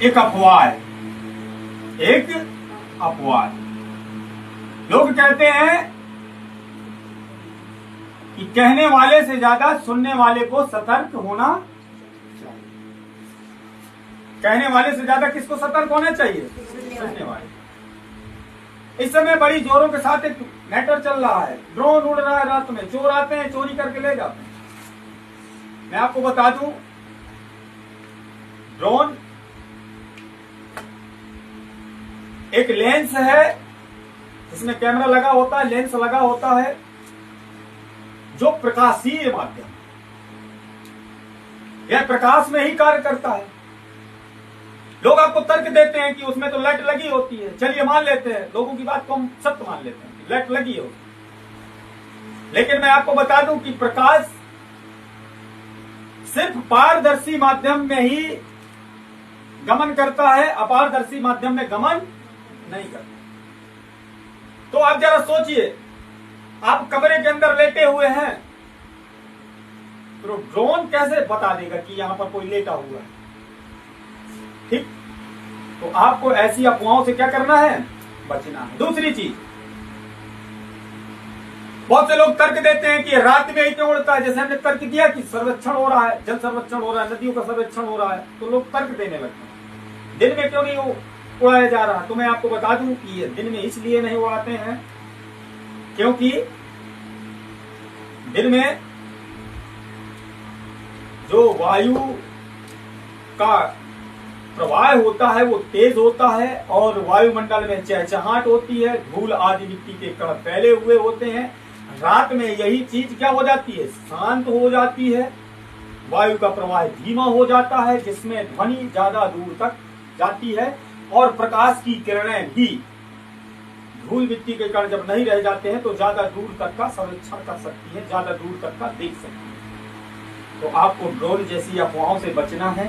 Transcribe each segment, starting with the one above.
एक अफवाह है, एक अफवाह। लोग कहते हैं कि कहने वाले से ज्यादा सुनने वाले को सतर्क होना चाहिए। कहने वाले से ज्यादा किसको सतर्क होना चाहिए? सुनने वाले। इस समय बड़ी जोरों के साथ एक मैटर चल रहा है, ड्रोन उड़ रहा है, रात में चोर आते हैं, चोरी करके ले जाते हैं। मैं आपको बता दूं, ड्रोन एक लेंस है जिसमें कैमरा लगा होता है, लेंस लगा होता है, जो प्रकाशीय माध्यम, यह प्रकाश में ही कार्य करता है। लोग आपको तर्क देते हैं कि उसमें तो लाइट लगी होती है, चलिए मान लेते हैं, लोगों की बात को हम सत्य मान लेते हैं, लाइट लगी होती है। लेकिन मैं आपको बता दूं कि प्रकाश सिर्फ पारदर्शी माध्यम में ही गमन करता है, अपारदर्शी माध्यम में गमन नहीं करता। तो आप जरा सोचिए, आप कमरे के अंदर लेटे हुए हैं, तो ड्रोन कैसे बता देगा कि यहां पर कोई लेटा हुआ है? ठीक, तो आपको ऐसी अफवाहों से क्या करना है? बचना है। दूसरी चीज, बहुत से लोग तर्क देते हैं कि रात में ही क्यों उड़ता है। जैसे हमने तर्क दिया कि सर्वेक्षण हो रहा है, जल सर्वेक्षण हो रहा है, नदियों का सर्वेक्षण हो रहा है, तो लोग तर्क देने लगते हैं दिन में क्यों नहीं उड़ाया जा रहा। तो मैं आपको बता दूं कि ये दिन में इसलिए नहीं उड़ाते हैं क्योंकि दिन में जो वायु का प्रवाह होता है वो तेज होता है और वायुमंडल में चहचहाट होती है, धूल आदि मिट्टी के कण फैले हुए होते हैं। रात में यही चीज क्या हो जाती है? शांत हो जाती है, वायु का प्रवाह धीमा हो जाता है, जिसमें ध्वनि ज्यादा दूर तक जाती है और प्रकाश की किरणें भी, धूल मिट्टी के कण जब नहीं रह जाते हैं तो ज्यादा दूर तक का सर्वेक्षण कर सकती है, ज्यादा दूर तक का देख सकती है। तो आपको ड्रोन जैसी अफवाहों से बचना है,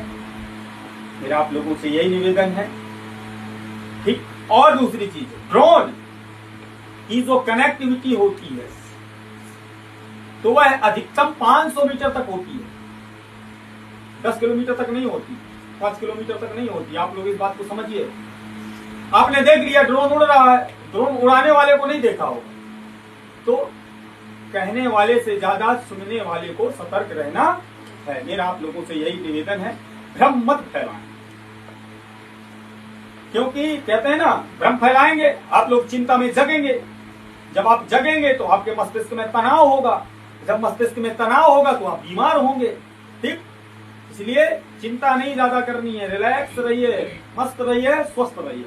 मेरा आप लोगों से यही निवेदन है। ठीक, और दूसरी चीज, ड्रोन की जो कनेक्टिविटी होती है तो वह अधिकतम 500 मीटर तक होती है, 10 किलोमीटर तक नहीं होती, 5 किलोमीटर तक नहीं होती। आप लोग इस बात को समझिए। आपने देख लिया ड्रोन उड़ रहा है, ड्रोन उड़ाने वाले को नहीं देखा होगा, तो कहने वाले से ज्यादा सुनने वाले को सतर्क रहना है। मेरा आप लोगों से यही निवेदन है, भ्रम मत फैलाएं। क्योंकि कहते हैं ना, भ्रम फैलाएंगे आप लोग चिंता में जगेंगे, जब आप जगेंगे तो आपके मस्तिष्क में तनाव होगा, जब मस्तिष्क में तनाव होगा तो आप बीमार होंगे। ठीक, इसलिए चिंता नहीं ज्यादा करनी है, रिलैक्स रहिए, मस्त रहिए, स्वस्थ रहिए।